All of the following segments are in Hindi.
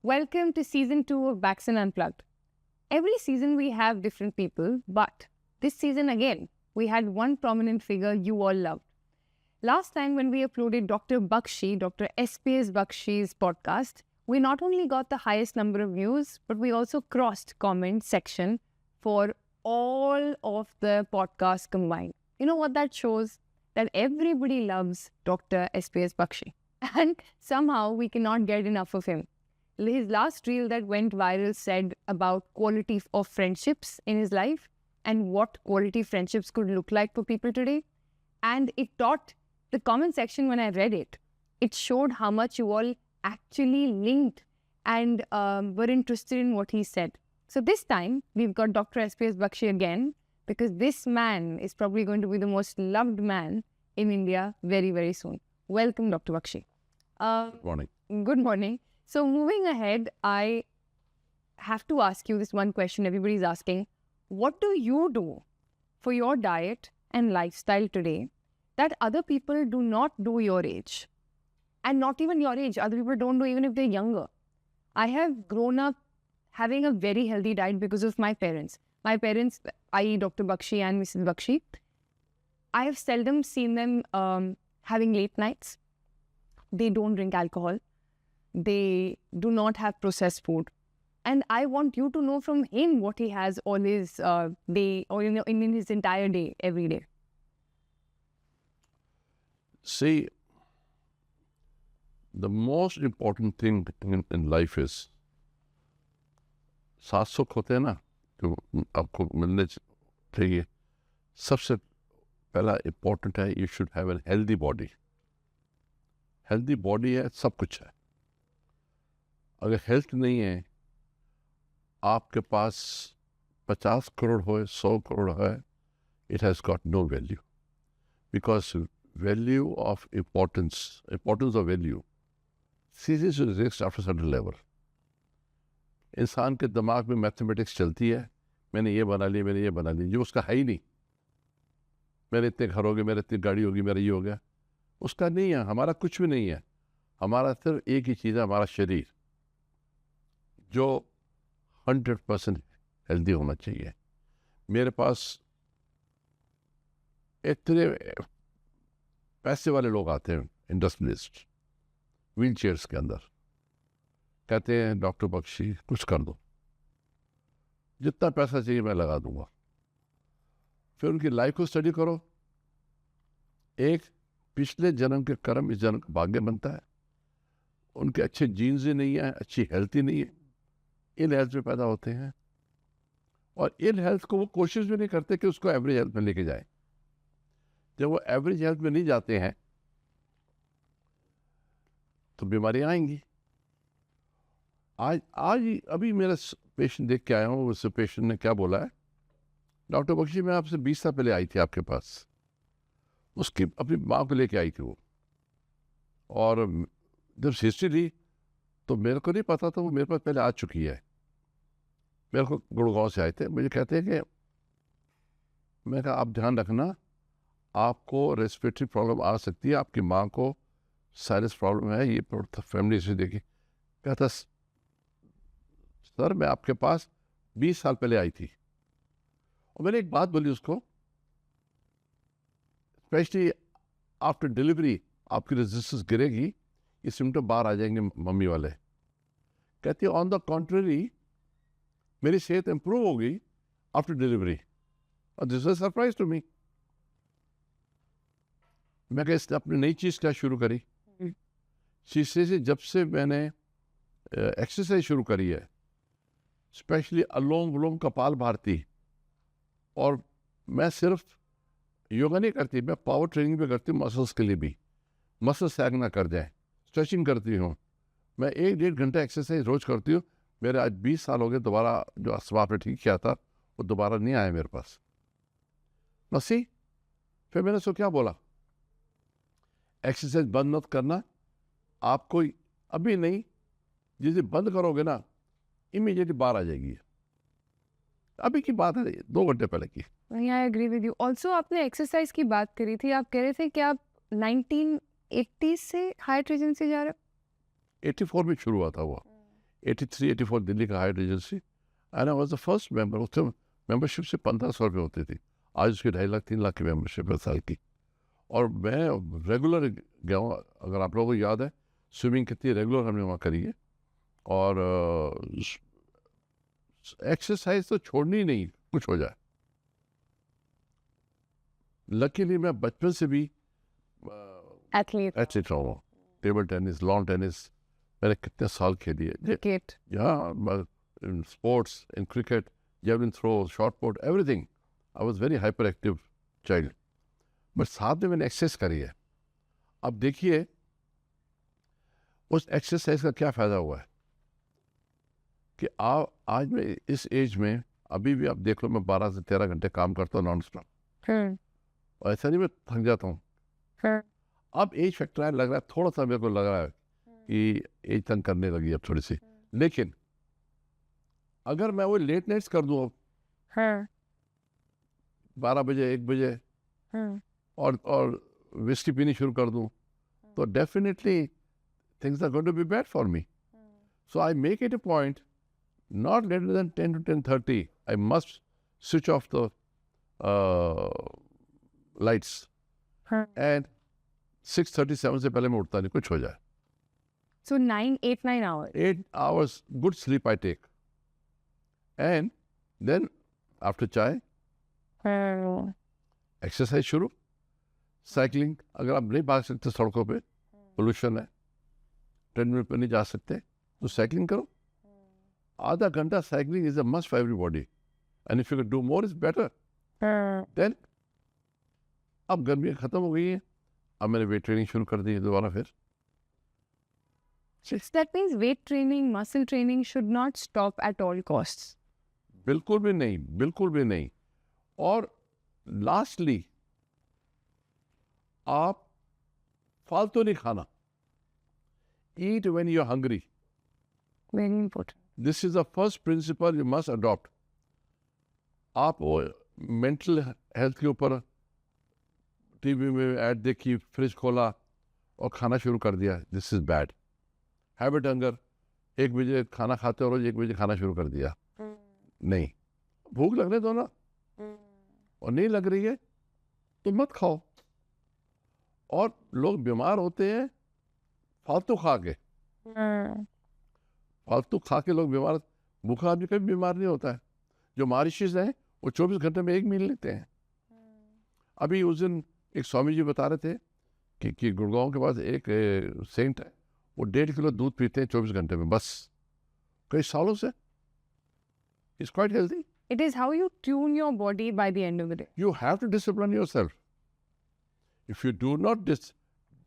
Welcome to season 2 of Baxen Unplugged. Every season we have different people, but this season again, we had one prominent figure you all loved. Last time when we uploaded Dr. Bakshi, Dr. SPS Bakshi's podcast, we not only got the highest number of views, but we also crossed comment section for all of the podcasts combined. You know what that shows? That everybody loves Dr. SPS Bakshi. And somehow we cannot get enough of him. His last reel that went viral said about quality of friendships in his life and what quality friendships could look like for people today. And it taught the comment section when I read it. It showed how much you all actually linked and were interested in what he said. So this time, we've got Dr. SPS Bakshi again, because this man is probably going to be the most loved man in India very, very soon. Welcome, Dr. Bakshi. Good morning. Good morning. So moving ahead, I have to ask you this one question everybody's asking. What do you do for your diet and lifestyle today that other people do not do your age? And not even your age, other people don't do even if they're younger. I have grown up having a very healthy diet because of my parents. My parents, i.e. Dr. Bakshi and Mrs. Bakshi, I have seldom seen them having late nights. They don't drink alcohol. They do not have processed food. And I want you to know from him what he has on his day or in his entire day, every day. See, the most important thing in life is, 7 सुख होते हैं ना जो आपको मिलने चाहिए. सबसे पहला इम्पोर्टेंट है, you should have an healthy body. Healthy body है, सब कुछ है. अगर हेल्थ नहीं है, आपके पास 50 करोड़ हो, 100 करोड़ है, it has got no value. Because value of importance of value ceases to exist after a certain level. इंसान के दिमाग में मैथमेटिक्स चलती है, मैंने ये बना लिया, मैंने ये बना लिया, जो उसका है ही नहीं. मेरे इतने घर हो गए, मेरे इतनी गाड़ी होगी, मेरा ये हो गया, उसका नहीं है. हमारा कुछ भी नहीं है. हमारा सिर्फ एक ही चीज़ है, हमारा शरीर, जो 100% हेल्दी होना चाहिए. मेरे पास इतने पैसे वाले लोग आते हैं, इंडस्ट्रियलिस्ट, व्हील चेयर्स के अंदर, कहते हैं डॉक्टर बख्शी कुछ कर दो, जितना पैसा चाहिए मैं लगा दूंगा. फिर उनकी लाइफ को स्टडी करो. एक पिछले जन्म के कर्म इस जन्म का भाग्य बनता है. उनके अच्छे जीन्स ही नहीं है, अच्छी हेल्थ ही नहीं है, इल हेल्थ में पैदा होते हैं. और इल हेल्थ को वो कोशिश भी नहीं करते कि उसको एवरेज हेल्थ में लेके जाए. जब वो एवरेज हेल्थ में नहीं जाते हैं तो बीमारियां आएंगी. आज अभी मेरा पेशेंट देख के आया हूँ. उस पेशेंट ने क्या बोला है, डॉक्टर बख्शी मैं आपसे 20 साल पहले आई थी आपके पास. उसकी अपनी माँ को लेके आई थी वो, और जब हिस्ट्री ली तो मेरे को नहीं पता था वो मेरे पास पहले आ चुकी है. मेरे को गुड़गांव से आए थे, मुझे कहते हैं कि मैं कहा आप ध्यान रखना, आपको रेस्पिरेटरी प्रॉब्लम आ सकती है, आपकी माँ को साइनस प्रॉब्लम है, ये फैमिली से देखी. कहता सर मैं आपके पास 20 साल पहले आई थी. और मैंने एक बात बोली उसको, स्पेशली आफ्टर डिलीवरी आपकी रेजिस्टेंस गिरेगी, ये सिम्टम बाहर आ जाएंगे मम्मी वाले. कहती है ऑन द कॉन्ट्ररी मेरी सेहत इंप्रूव हो गई आफ्टर डिलीवरी. और this is surprise to me. मैं कहा इसने अपनी नई चीज़ क्या शुरू करी. शीशे से जब से मैंने एक्सरसाइज शुरू करी है, स्पेशली अलोम विलोम कपाल भारती, और मैं सिर्फ योगा नहीं करती, मैं पावर ट्रेनिंग भी करती हूँ मसल्स के लिए भी. मसल सैग ना कर जाए, स्ट्रेचिंग करती हूँ. मैं 1-1.5 घंटा एक्सरसाइज रोज करती हूँ. मेरे आज 20 साल हो गए, दोबारा जो असबाब ने ठीक किया था वो दोबारा नहीं आया मेरे पास. नसी फिर मैंने उसको क्या बोला, एक्सरसाइज बंद मत करना. आपको अभी नहीं, जिसे बंद करोगे ना इमीडिएटली बाहर आ जाएगी. अभी की बात है, 2 घंटे पहले की. I agree with you. Also आपने एक्सरसाइज की बात करी थी, आप कह रहे थे कि आप 1980 से हाई ट्रेजन से जा रहे हो. 84 में शुरू हुआ था वो. 83, 84 दिल्ली का hire agency, and I was the first member. उससे मेंबरशिप से 1500 रुपये होती थी, आज उसकी 2.5 लाख 3 लाख की मेंबरशिप है साल की। और मैं रेगुलर गया हूँ। अगर आप लोगों को याद है स्विमिंग कितनी रेगुलर हमने वहाँ करी है, और एक्सरसाइज तो छोड़नी नहीं, कुछ हो जाए। लकीली मैं बचपन से भी एथलीट, एथलीट रहा हूँ। टेबल टेनिस, लॉन टेनिस मैंने कितने साल खेली है। Cricket, Yeah, in sports, in cricket, javelin throw, shot put, everything. I was very hyperactive child. But साथ में मैंने एक्सरसाइज करी है। अब देखिए उस एक्सरसाइज का क्या फ़ायदा हुआ है कि आज मैं इस एज में अभी भी आप देख लो, मैं 12 से 13 घंटे काम करता हूँ नॉन स्टॉप। और ऐसा नहीं मैं थक जाता हूँ। अब एज फैक्टर आने लग रहा है, थोड़ा सा मेरे को लग रहा है कि एज तंग करने लगी अब थोड़ी सी। लेकिन अगर मैं वो लेट नाइट्स कर दूँ अब 12 बजे 1 बजे और विस्की पीनी शुरू कर दूँ, तो definitely things are going to be bad for me. So I make it a point, not later than 10 to 10:30, I must switch off the lights. And 6:37 से पहले मैं उठता नहीं, कुछ हो जाए। So 8-9 hours. 8 hours good sleep I take. And then after chai, exercise शुरू, साइकिलिंग। अगर आप नहीं भाग सकते सड़कों पे, पोल्यूशन है, ट्रेडमिल पे नहीं जा सकते, तो साइकिलिंग करो। आधा घंटा cycling is a must for everybody, and if you can do more is better. Then अब गर्मी खत्म हो गई है, अब मैंने वेट ट्रेनिंग शुरू कर दी है दोबारा फिर। So that means weight training, muscle training should not stop at all costs. बिल्कुल भी नहीं, बिल्कुल भी नहीं। और लास्टली आप फालतू नहीं खाना। Eat when you're hungry. Very important. This is the first principle you must adopt. आप वो मेंटल हेल्थ के ऊपर टीवी में ऐड देखी, फ्रिज खोला और खाना शुरू कर दिया, this is bad habit. Hunger, 1 बजे खाना खाते हो, रोज 1 बजे खाना शुरू कर दिया, नहीं। भूख लगने दो ना, और नहीं लग रही है तो मत खाओ। और लोग बीमार होते हैं फालतू खा के। फालतू खा के लोग बीमार, भूखा आदमी कभी बीमार नहीं होता है। जो मॉरिशस हैं वो 24 घंटे में 1 मील लेते हैं। अभी उस दिन एक स्वामी जी बता रहे थे कि गुड़गांव के पास एक सेंट है, वो 1.5 किलो दूध पीते हैं 24 घंटे में, बस कई सालों से। It's quite healthy. It is how you tune your body by the end of the day. You have to discipline yourself. If you do not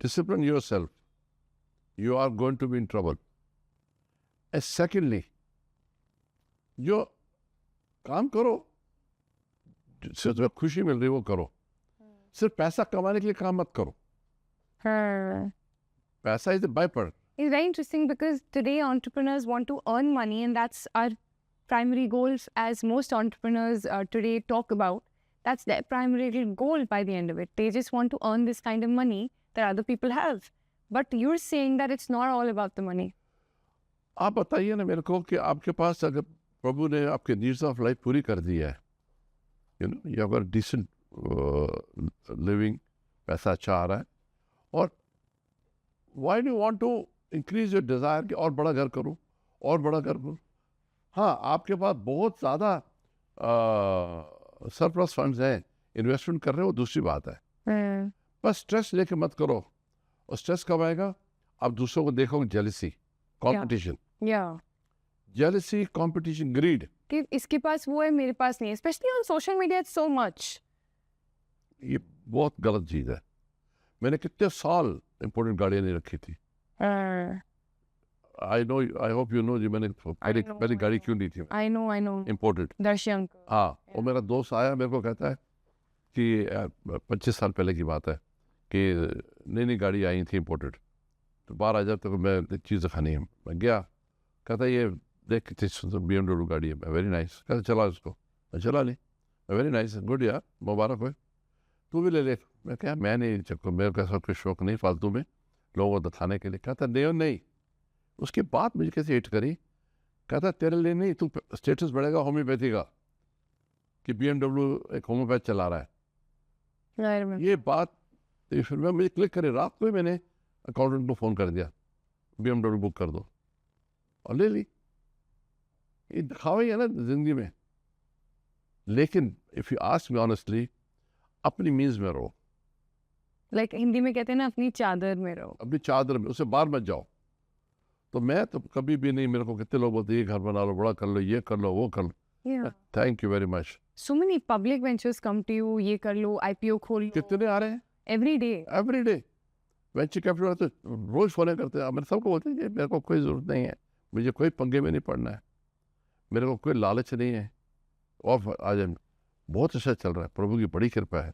discipline yourself, you are going to be in trouble. And secondly, जो काम करो जिससे तुम्हें खुशी मिल रही है वो करो। सिर्फ पैसा कमाने के लिए काम मत करो। पैसा is a byproduct. It's very interesting because today entrepreneurs want to earn money, and that's our primary goals, as most entrepreneurs today talk about. That's their primary goal by the end of it. They just want to earn this kind of money that other people have. But you're saying that it's not all about the money. आप बताइए ना मेरे को कि आपके पास अगर प्रभु ने आपके नीड्स ऑफ लाइफ पूरी कर दी है, you know, you have decent living, पैसा अच्छा आ रहा है, और why do you want to increase your desire कि और बड़ा घर करूं, और बड़ा घर करूं। हाँ, आपके पास बहुत ज़्यादा सरप्लस फंड्स हैं, इन्वेस्टमेंट कर रहे हो, दूसरी बात है। बस स्ट्रेस लेके मत करो। और स्ट्रेस कब आएगा? आप दूसरों को देखोगे, jealousy, competition, jealousy, competition, greed, कि इसके पास वो है, मेरे पास नहीं है। Specially on social media it's so much. ये बहुत गलत चीज़ है। मैंने कितने साल इम्पोर्टेंट गाड़ियाँ नहीं रखी थी। I know, I hope you know जी, मैंने पहली गाड़ी क्यों ली थी? I know imported. दर्शन। हाँ, और मेरा दोस्त आया, मेरे को कहता है कि 25 साल पहले की बात है कि नई गाड़ी आई थी इम्पोर्टेड, तो 12,000 तक मैं चीज़ें खानी है। मैं गया, कहता ये देख कितनी सुंदर BMW गाड़ी है, वेरी नाइस। कहता चला इसको, मैं चला ली, वेरी नाइस, गुड यार, मुबारक हो, तू भी ले ले। मैं क्या, मैं नहीं चक्कर, मेरे को ऐसा कोई शौक नहीं फालतू में लोगों को दिखाने के लिए। कहता नहीं। उसके बाद मुझे कैसे हिट करी कहता तेरे लिए नहीं, तू स्टेटस बढ़ेगा होम्योपैथी का कि BMW एक होम्योपैथ चला रहा है। I remember. ये बात फिर मैं मुझे क्लिक करे, रात को ही मैंने अकाउंटेंट को फ़ोन कर दिया, BMW बुक कर दो, और ले ली। ये दिखावा ही है ना जिंदगी में। लेकिन if you ask me honestly, अपनी मीन्स में रहो, Like हिंदी में कहते हैं ना, अपनी चादर में रहो। अपनी चादर में, उससे बाहर मत जाओ। तो मैं तो कभी भी नहीं, मेरे को कितने लोग बोलते हैं ये घर बना लो, बड़ा कर लो, ये कर लो, वो कर लो। Yeah. Thank you very much. So many public ventures come to you, ये कर लो, IPO खोल लो। कितने आ रहे हैं Every day. Every day. Venture capital तो रोज फोन करते हैं, मैंने सबको बोलते हैं कि मेरे को कोई ज़रूरत नहीं है, मुझे कोई पंगे में नहीं पड़ना है, मेरे को कोई लालच नहीं है। और आज बहुत अच्छा चल रहा है, प्रभु की बड़ी कृपा है।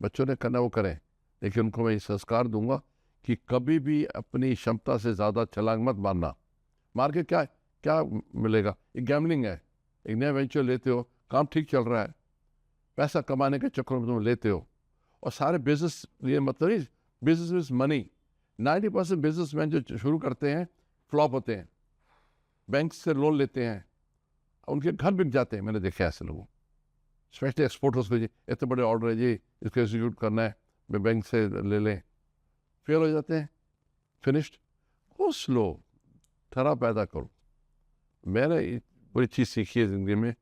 बच्चों ने करना वो करें, लेकिन उनको मैं ये संस्कार दूंगा कि कभी भी अपनी क्षमता से ज़्यादा छलांग मत मारना। मार के क्या क्या मिलेगा? एक गैमलिंग है। एक नया वेंचर लेते हो, काम ठीक चल रहा है, पैसा कमाने के चक्कर में तुम लेते हो, और सारे बिजनेस, ये मतलब नहीं बिजनेस इज मनी। 90% बिजनेसमैन जो शुरू करते हैं फ्लॉप होते हैं, बैंक से लोन लेते हैं, उनके घर बिक जाते हैं। मैंने देखा ऐसे लोगों, स्पेशली एक्सपोर्टर्स को, जी इतने बड़े ऑर्डर है जी, इसको एग्जीक्यूट करना है, मैं बैंक से ले लें, फेल हो जाते हैं, फिनिश्ड। वो स्लो, ठहराव पैदा करो। मैंने एक बड़ी चीज़ सीखी है ज़िंदगी में,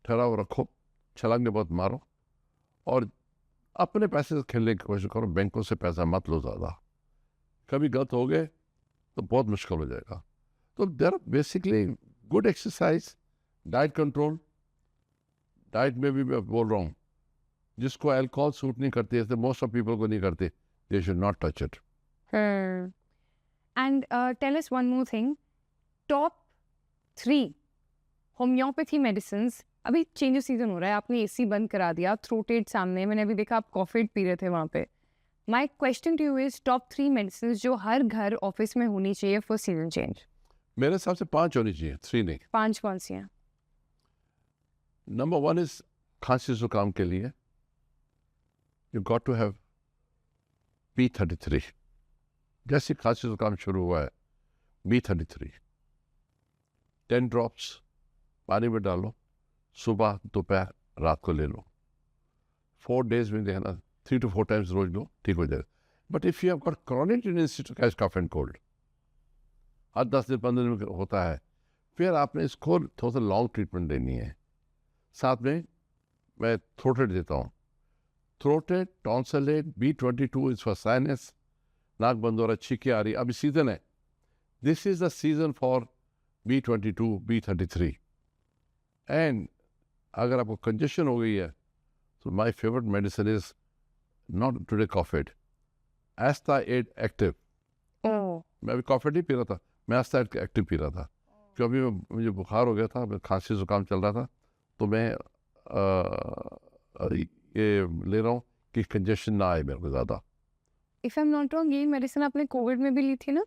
ठहराव रखो, छलांगे बहुत मारो, और अपने पैसे से खेलने की कोशिश करो, बैंकों से पैसा मत लो ज़्यादा। कभी गलत हो गए तो बहुत मुश्किल हो जाएगा। तो there basically good exercise, diet control. Diet में भी मैं बोल रहा हूँ, जिसको अल्कोहल सूट नहीं करती है, मोस्ट ऑफ पीपल को नहीं करते, they should not touch it. And tell us one more thing. Top 3 homeopathy medicines. अभी चेंज ऑफ सीजन हो रहा है, आपने AC बंद करा दिया, थ्रोटेड सामने, मैंने अभी देखा आप कॉफी पी रहे थे वहाँ पे। My question to you is top 3 medicine जो हर घर ऑफिस में होनी चाहिए फॉर सीजन चेंज। मेरे हिसाब से 5 होनी चाहिए, 3 नहीं। 5 कौन सी हैं? नंबर 1 इज खांसी जुकाम के लिए you got to have B33। जैसे खांसी जुकाम शुरू हुआ है, B33 10 ड्रॉप्स पानी में डालो, सुबह दोपहर रात को ले लो, 4 डेज में देखना, 3 to 4 टाइम्स रोज लो, ठीक हो जाएगा। But if you have got chronic tendency to catch cough and cold, हर 10 दिन 15 दिन में होता है, फिर आपने इसको थोड़ा सा लॉन्ग ट्रीटमेंट देनी है। साथ में मैं थ्रोटेड देता हूँ, Throated, Tonsilat, B22 is for sinus, नाक बंद हो रहा, छींके आ रही, अभी सीजन है, this is the season for B22, B33। And अगर आपको कंजेशन हो गई है तो my favourite medicine is not today Coughaid, Asthaid active. मैं अभी कॉफेड नहीं पी रहा था, मैं एस्था एड एक्टिव पी रहा था, क्योंकि मुझे बुखार हो गया था, खांसी जुकाम चल रहा था, तो मैं ये ले रहा हूँ कि कंजेशन ना आए मेरे को ज़्यादा। If I am not wrong, ये मेडिसिन आपने कोविड में भी ली थी ना?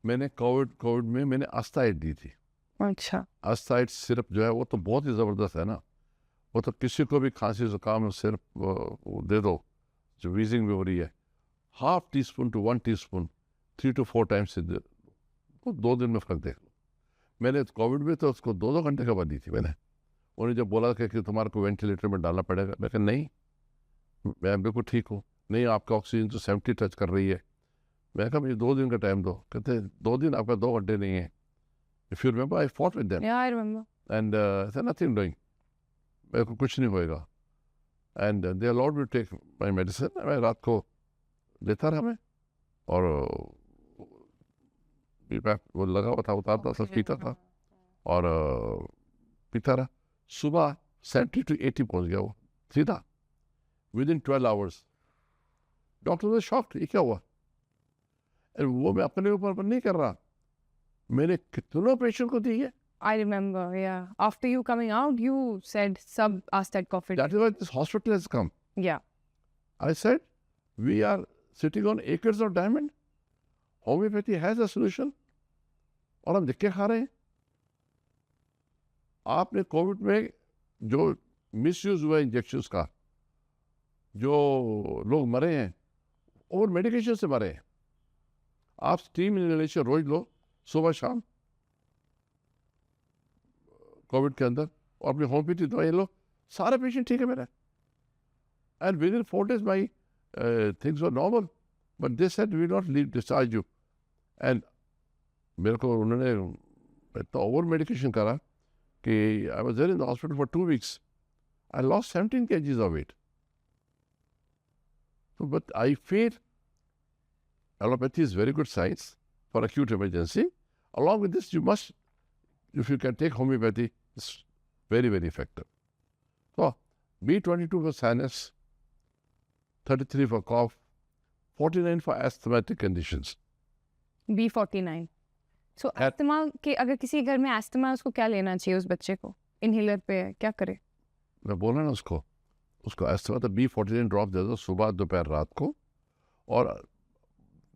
मैंने कोविड में मैंने आस्थाइड दी थी। अच्छा। आस्थाइड सिरप जो है वो तो बहुत ही ज़बरदस्त है ना, वो तो किसी को भी खांसी जुकाम सिरप वो दे दो, जो वीजिंग भी हो रही है, ½ teaspoon to 1 teaspoon 3 to 4 times से दे, वो 2 दिन में फ़र्क देख लो। मैंने कोविड में तो उसको 2-2 घंटे के बाद दी थी मैंने। उन्हें जब बोला कि तुम्हारे को वेंटिलेटर में डालना पड़ेगा, मैं कहा नहीं, मैं बिल्कुल ठीक हूँ। नहीं, आपका ऑक्सीजन तो 70 टच कर रही है। मैं कहा मुझे 2 दिन का टाइम दो। कहते 2 दिन, आपका 2 घंटे नहीं है। If you remember I fought with them Yeah, I remember. And nothing doing, मेरे को कुछ नहीं होएगा। And they allowed me to take my medicine. मैं रात को लेता रहा मैं, और वो लगा हुआ था, उतारता था, पीता था, और पीता रहा। सुबह 70 to 80 पहुंच गया वो सीधा, विद इन 12 आवर्स। डॉक्टर ने शॉक्ड, ये क्या हुआ? वो मैं अपने ऊपर नहीं कर रहा, मैंने कितनों पेशेंट को दी है। I remember, yeah. After you coming out, you said sub asked that coffee. That is why this hospital has come. Yeah. I said, we are sitting on acres of diamond. Homeopathy has a solution. और हम धक्के खा रहे हैं। आपने कोविड में जो मिसयूज हुआ इंजेक्शंस का, जो लोग मरे हैं, और मेडिकेशन से मरे हैं। आप स्टीम इनहेलेशन रोज लो, सुबह शाम, कोविड के अंदर, और अपनी होम्योपैथी दवाई लो, सारे पेशेंट ठीक है मेरा, and within 4 days my things were normal, but they said we not leave discharge you, and मेरे को उन्होंने इतना ओवर मेडिकेशन करा कि I was there in the hospital for 2 weeks. I lost 17 kgs of weight. So, but I feel allopathy is very good science for acute emergency. Along with this, you must, if you can take homeopathy, it's very, very effective. So, B22 for sinus, 33 for cough, 49 for asthmatic conditions. B49. So, asthma के अगर किसी घर में अस्थमा है उसको क्या लेना चाहिए उस बच्चे को? इनहेलर पे क्या करे? मैं बोला ना उसको अस्थमा तो B49 ड्रॉप दे दो सुबह दोपहर रात को, और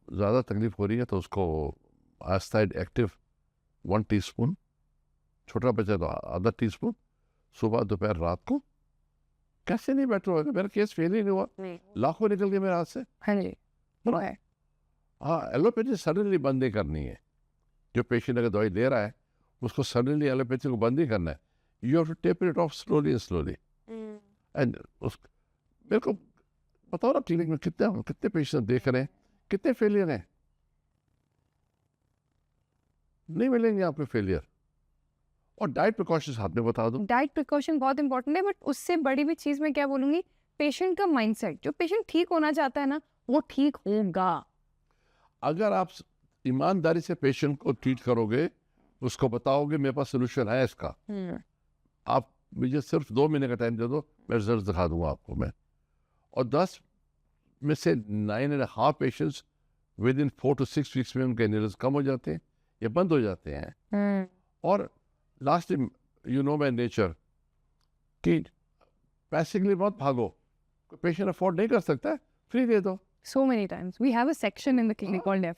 ज़्यादा तकलीफ हो रही है तो उसको आस्टाइड एक्टिव 1 teaspoon, छोटा बच्चा तो आधा टीस्पून, सुबह दोपहर रात को। कैसे नहीं बेटर होगा? मेरा केस फेल ही नहीं हुआ, लाखों निकल गए मेरे हाथ से। हाँ जी, वो है। हाँ, एलोपैथी सडनली बंद नहीं करनी है। जो पेशेंट अगर दवाई ले रहा है उसको सडनली एलोपैथी को बंद नहीं करना है। You have to taper it off slowly and slowly. And मेरे को बताओ ना, क्लिनिक में कितने पेशेंट देख रहे हैं, कितने फेलियर हैं? नहीं मिलेंगे आपको फेलियर। और डाइट प्रिकॉशंस हाथ में बता दो। डाइट प्रिकॉशन बहुत इंपॉर्टेंट है, बट उससे बड़ी भी चीज़ मैं क्या बोलूँगी, पेशेंट का माइंडसेट। जो पेशेंट ठीक होना चाहता है ना, वो ठीक होगा। अगर आप ईमानदारी से पेशेंट को ट्रीट करोगे, उसको बताओगे मेरे पास सोल्यूशन है इसका, आप मुझे सिर्फ 2 महीने का टाइम दे दो, मैं रिजल्ट दिखा दूंगा आपको मैं। और 10 में से 9.5 patients with in 4 to 6 weeks में उनके इनहेलर्स कम हो जाते हैं या बंद हो जाते हैं। और last you know my nature कि पैसे के लिए बहुत भागो, कोई पेशेंट अफोर्ड नहीं कर सकता है, फ्री दे दो। So many times we have a section in the clinic called F.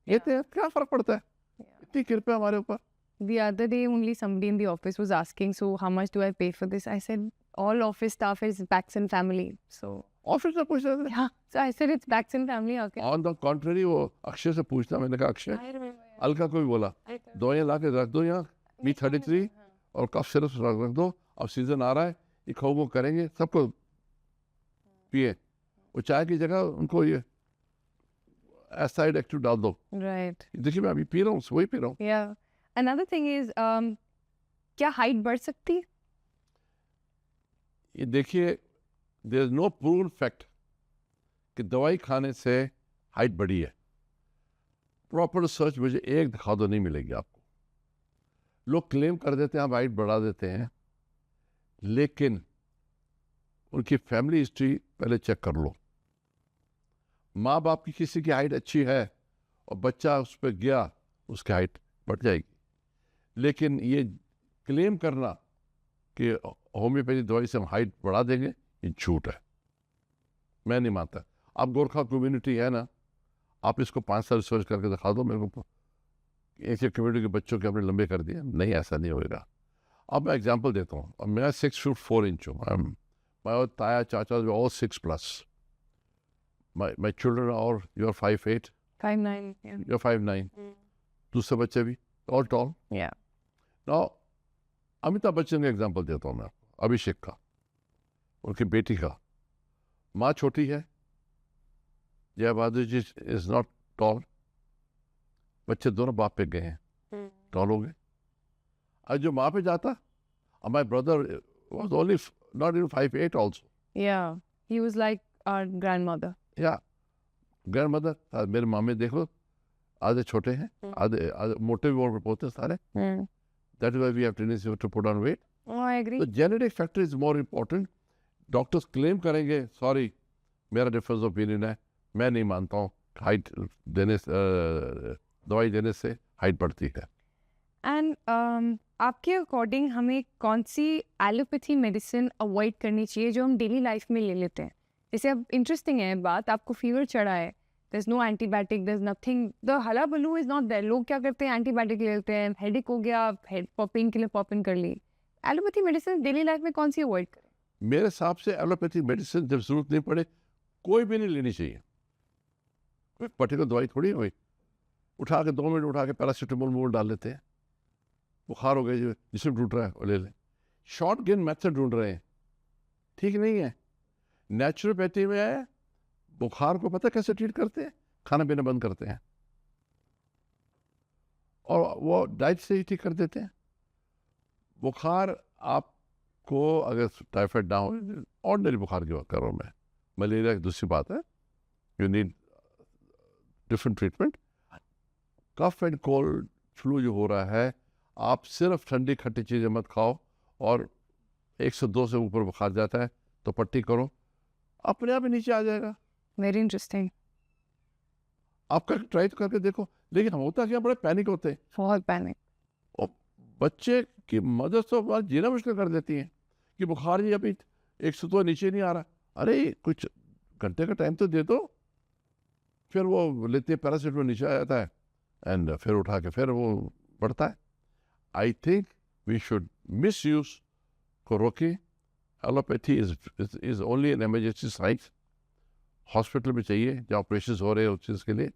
ये तो क्या फर्क पड़ता है, इतनी कृपया हमारे ऊपर। The other day only somebody in the office was asking, so how much do I pay for this? I said all office staff is Baxen family. So office से पूछ रहे थे। yeah, so I said it's Baxen family. Okay. On the contrary वो अक्षय से पूछना, मैंने कहा अक्षय, अलका को भी बोला दवाइयाँ ला के रख दो यहाँ, B33 और कफ सिरप रख दो, अब सीजन आ रहा है, ये खाओ करेंगे, सबको पिए। वो चाय की जगह उनको ये एसाइड एक्टिव डाल दो। Right. देखिए मैं अभी पी रहा हूँ, वही पी रहा हूँ। Yeah. Another thing is, क्या हाइट बढ़ सकती है? ये देखिए, there is no proven fact कि दवाई खाने से हाइट बढ़ी है। प्रॉपर रिसर्च मुझे एक दिखा दो, नहीं मिलेगी आपको। लोग क्लेम कर देते हैं, आप हाइट बढ़ा देते हैं, लेकिन उनकी फैमिली हिस्ट्री पहले चेक कर लो। माँ बाप की किसी की हाइट अच्छी है और बच्चा उस पर गया, उसकी हाइट बढ़ जाएगी। लेकिन ये क्लेम करना कि होम्योपैथी दवाई से हम हाइट बढ़ा देंगे, ये झूठ है, मैं नहीं मानता। आप गोरखा कम्युनिटी है ना, आप इसको 5 साल रिसर्च करके दिखा दो मेरे को, एक कम्युनिटी के बच्चों के आपने लंबे कर दिए। नहीं, ऐसा नहीं होएगा। अब मैं एग्जांपल देता हूँ। अब मैं 6 feet 4 inch हूँ, my ताया चाचा were all 6+. My children are all, you're 5'8", 5'9". Yeah. you're 5'9". दूसरे बच्चे भी all tall. Yeah. Now, Amitabh Bachchan का एग्जांपल देता हूँ मैं आपको, अभिषेक का, उनकी बेटी का। माँ छोटी है, Jaya Bahadur ji is not toll, बच्चे दोनों बाप पे गए हैं, टॉल हो गए। आज जो माँ पे जाता, my brother was only not even 5'8" also. Yeah. He was like our grandmother. Yeah, grandmother. मेरे मामे देखो, आधे छोटे हैं, आधे मोटे भी और होते हैं सारे। That is why we have tendency to put on weight. Oh, I agree. The genetic factor is more important. Doctors claim करेंगे, सॉरी मेरा डिफरेंस ओपिनियन है, मैं नहीं मानता हूँ हाइट देने से, दवाई देने से हाइट बढ़ती है। एंड आपके अकॉर्डिंग हमें कौन सी एलोपैथी मेडिसिन अवॉइड करनी चाहिए जो हम डेली लाइफ में ले लेते हैं? जैसे अब इंटरेस्टिंग है बात, आपको फीवर चढ़ा है, there is no antibiotic, there is nothing, the hullabaloo is not there. लोग क्या करते हैं, एंटीबायोटिक ले लेते हैं, हेडेक हो गया, हेड पेन के लिए पॉपिन कर ली। एलोपैथी मेडिसिन डेली लाइफ में कौन सी अवॉइड करें? मेरे हिसाब से एलोपैथिक मेडिसिन जब जरूरत नहीं पड़े कोई भी नहीं लेनी चाहिए। कोई पर्टिकुलर दवाई थोड़ी हुई, उठा के 2 मिनट उठा के पैरासीटामोल मूल डाल लेते हैं, बुखार हो गया, जिसमें टूट रहा है वो ले लें। शॉर्ट गेन मेथड ढूंढ रहे हैं, ठीक नहीं है। नेचुरोपैथी में बुखार को पता कैसे ट्रीट करते हैं? खाना पीना बंद करते हैं और वो डाइट से ही ठीक कर देते हैं। बुखार आपको अगर टाइफाइड ना हो, ऑर्डिनरी बुखार की बात कर रहा हूँ मैं, मलेरिया की दूसरी बात है, you need different treatment. Cough and cold flu जो हो रहा है, आप सिर्फ ठंडी खट्टी चीज़ें मत खाओ, और 102 से ऊपर बुखार जाता है तो पट्टी करो, अपने आप ही नीचे आ जाएगा। Very interesting. आपका ट्राई तो करके देखो। लेकिन होता क्या, बड़े पैनिक होते हैं, बहुत पैनिक। और बच्चे की मदद तो बात जीना मुश्किल कर देती है कि बुखार जी अभी 102 नीचे नहीं आ रहा। अरे कुछ घंटे का टाइम तो दे दो। फिर वो लेते हैं पैरासिटामोल, नीचे आ जाता है, एंड फिर उठा के फिर वो बढ़ता है। I think we should misuse को रोके। Allopathy is only an emergency site. Hospital में चाहिए जहाँ ऑपरेशन हो रहे हैं उस चीज़ के लिए।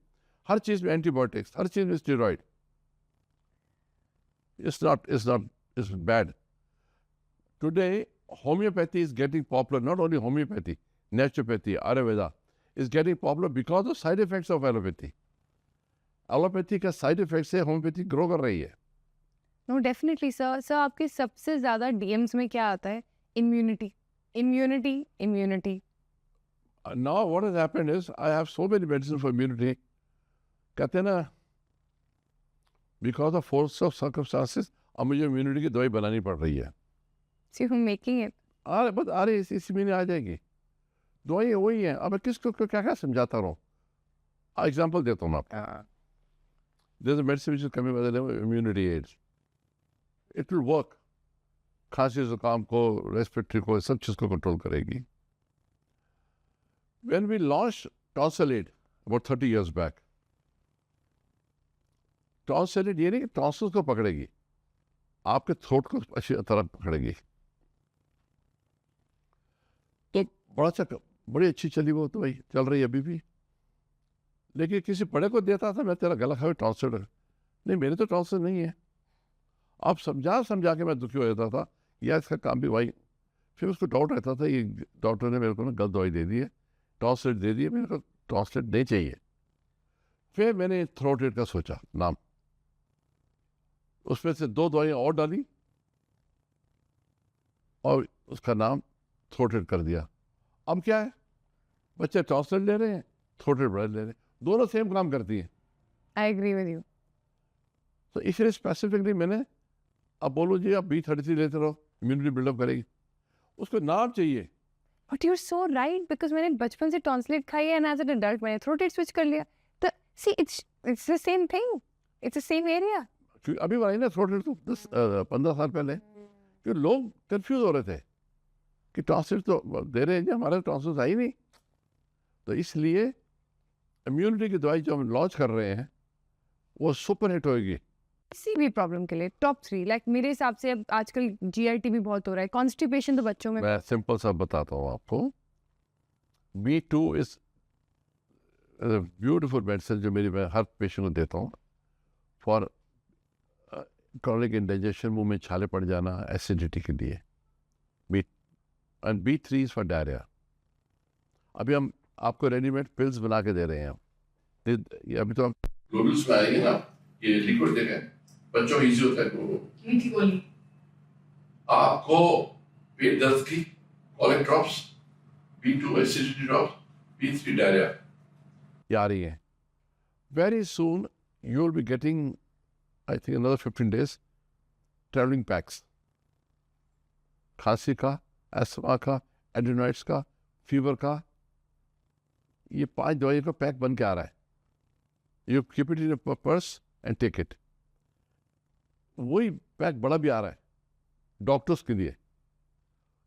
हर चीज़ में एंटीबायोटिक्स, हर चीज़ में steroid. It's bad. Today, homeopathy is getting popular. Not only homeopathy, naturopathy, Ayurveda is getting popular because of side effects of allopathy. Allopathy का side effects से homeopathy grow कर रही है। No definitely sir. सर आपके सबसे ज़्यादा डीएम्स में क्या आता है? Immunity, immunity, immunity. Now what has happened is I have so many medicines for immunity. कहते हैं ना, because of force of circumstances, अब मुझे immunity की दवाई बनानी पड़ रही है। So you're making it. अरे इसी महीने आ जाएगी। दवाई वही है। अब मैं किसको क्या क्या समझाता रहूँ? एग्जाम्पल देता हूँ मैं आपको। There's a medicine which is coming by the name of immunity aids. It will work. खांसी जुकाम को, रेस्पिरेटरी को, सब चीज़ को कंट्रोल करेगी। When we launched Tonsilade about 30 years back, Tonsilade ये नहीं कि टॉन्सिल्स को पकड़ेगी, आपके थ्रोट को अच्छी तरह पकड़ेगी। तो बड़ी अच्छी चली वो तो भाई, चल रही है अभी भी। लेकिन किसी बड़े को देता था, मैं तेरा गला खावे टॉन्सिल, नहीं मेरे तो टॉन्सिल नहीं है। आप समझा के मैं दुखी हो जाता था, या इसका काम भी भाई। फिर उसको डाउट रहता था, ये डॉक्टर ने मेरे को ना गलत दवाई दे दी है, टॉन्सिल दे दी है, मेरे को टॉन्सिल नहीं चाहिए। फिर मैंने थ्रोटेड का सोचा नाम, उसमें से 2 दवाइयाँ और डाली और उसका नाम थ्रोटेड कर दिया। अब क्या है, बच्चे टॉन्सिल ले रहे हैं, थ्रोटेड ब्रेड ले रहे हैं, दोनों सेम काम करती हैं। I agree with you. तो इसलिए स्पेसिफिकली मैंने, अब बोलो जी आप B33 लेते रहो, इम्यूनिटी बिल्डअप करेगी, उसको नाम चाहिए। But you are so right, because मैंने बचपन से टॉन्सिलेट खाई है एंड एज एन एडल्ट मैंने थ्रोटेड स्विच कर लिया। तो see it's the same thing, it's the same area. अभी बनाई ना थ्रोटेड तो 15 साल पहले, कि लोग कंफ्यूज हो रहे थे कि टॉन्सिल तो दे रहे हैं जी, हमारे टॉन्सिल आई नहीं। तो इसलिए इम्यूनिटी की दवाई जो हम लॉन्च कर रहे हैं वो सुपर हिट होगी। किसी भी प्रॉब्लम के लिए टॉप 3, लाइक मेरे हिसाब से अब आजकल GIT भी बहुत हो रहा है, कॉन्स्टिपेशन तो बच्चों में। मैं सिंपल सा बताता हूँ आपको। B2 इज ब्यूटिफुल मेडिसिन जो मैं हर पेशेंट को देता हूँ फॉर क्रॉनिक इंडाइजेशन, मुंह में छाले पड़ जाना, एसिडिटी के लिए। And B3 is for diarrhoea. अभी हम आपको रेडीमेड पिल्स बना के दे रहे हैं। ये अभी तो आप ग्लोबल्स में आएंगे ना, ये लिक्विड देखें, बच्चों को इजी होता है। मीठी गोली आपको पेट दर्द की colic drops, B2 acidity drops, B3 diarrhoea ये आ रही है। Very soon you will be getting, I think another 15 days, travelling PACS, खांसी का, एस्थमा का, एड्रेनाइड्स का, फीवर का, ये 5 दवाइयों का पैक बन के आ रहा है। You keep it in purse and take it. वही पैक बड़ा भी आ रहा है डॉक्टर्स के लिए,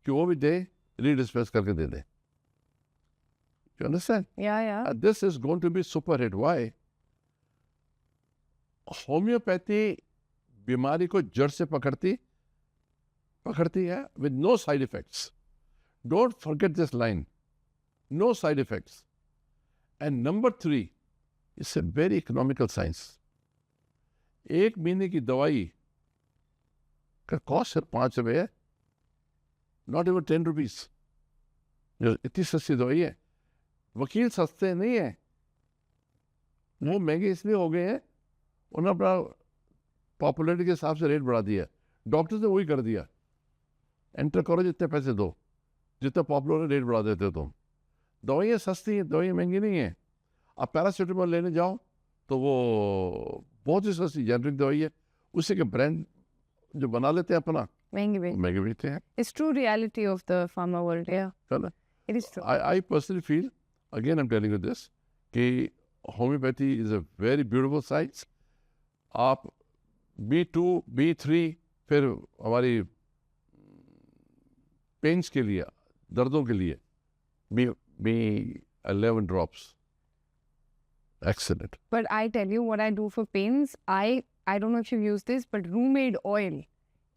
कि वो भी दे, रीडिस्पेंस करके दे दे। You understand? या This is going to be super hit. Why? Homeopathy बीमारी को जड़ से पकड़ती है with no side effects. Don't forget this line. No side effects. And number 3, it's a very economical science. 1 महीने की दवाई का कॉस्ट सिर्फ 5 रुपये है, नॉट इवन 10 रुपीज़। इतनी सस्ती दवाई है। वकील सस्ते नहीं है, वो महंगे इसलिए हो गए हैं, उन्होंने अपना पॉपुलरिटी के हिसाब से रेट बढ़ा दिया। डॉक्टर ने वही कर दिया, एंटर करो जितने पैसे दो, जितना पॉपुलर है रेट बढ़ा देते हो तुम। दवाइयाँ सस्ती हैं, दवाइयाँ महंगी नहीं है। आप पैरासीटामोल लेने जाओ तो वो बहुत ही सस्ती जेनरिक दवाई है, उसी के ब्रांड जो बना लेते हैं अपना, महंगे बेचते हैं। It's true reality of the pharma world, yeah. है ना? It is true. I personally feel, again I'm telling you this, कि homeopathy is a very beautiful science. आप B2, B3, फिर हमारी पेन्स के लिए, दर्दों के लिए B11 drops. Excellent. But I tell you what I do for pains. I don't know if you've used this, but Rheumade oil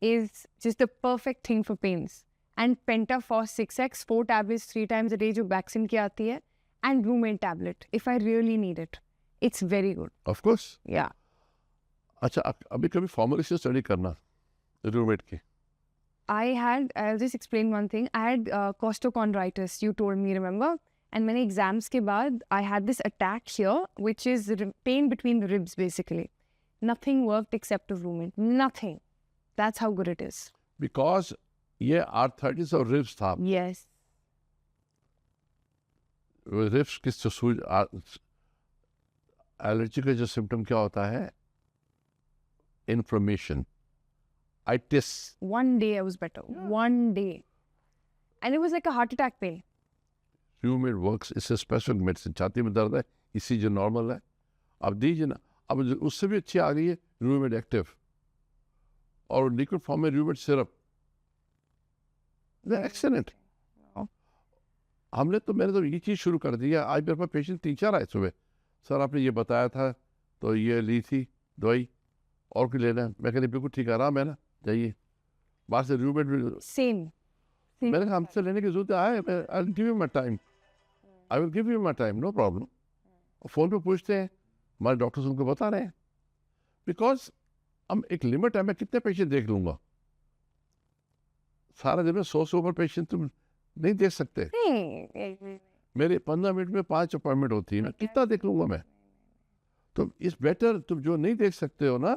is just the perfect thing for pains. And Pentafos 6x, 4 tablets 3 times a day, जो वैक्सीन की आती है, and Rheumade tablet if I really need it. It's very good. Of course. Yeah. अच्छा, अभी कभी फॉर्मुलेशन स्टडी करना रूमेट की। I'll just explain one thing. I had costochondritis, you told me, remember? And many exams के बाद, I had this attack here, which is pain between the ribs, basically. Nothing worked except of Rheumade. Nothing. That's how good it is. Because ये आर्थराइटिस और रिब्स था। Yes. रिब्स की एलर्जी का जो सिम्टम क्या होता है? Inflammation, itis. One day I was better. Yeah. One day. And it was like a heart attack pain. Rheumade works. इससे स्पेशल मेडिसिन। छाती में दर्द है, इसी जो नॉर्मल है, अब दीजिए ना। अब उससे भी अच्छी आ गई है Rheumade एक्टिव और लिक्विड फॉर्म में Rheumade सिरप। एक्सीलेंट। मैंने तो ये चीज़ शुरू कर दी है। आज मेरे पास पेशेंट 3-4 आए सुबह, सर आपने ये बताया था तो ये ली थी दवाई, और कुछ लेना है? मैं कहती बिल्कुल ठीक, आराम है ना, जाइए। बाहर से Rheumade सेम। मैंने कहा हमसे लेने की जरूरत है, I will give you my time, I will give you my time, no problem. Phone पे पूछते हैं, हमारे डॉक्टर्स उनको बता रहे हैं, बिकॉज हम एक लिमिट है, मैं कितने पेशेंट देख लूँगा? सारा दिन में 100 से ऊपर पेशेंट तुम नहीं देख सकते। मेरे 15 मिनट में 5 अपॉइंटमेंट होती है, कितना देख लूँगा मैं? तो इस बेटर तुम जो नहीं देख सकते हो ना,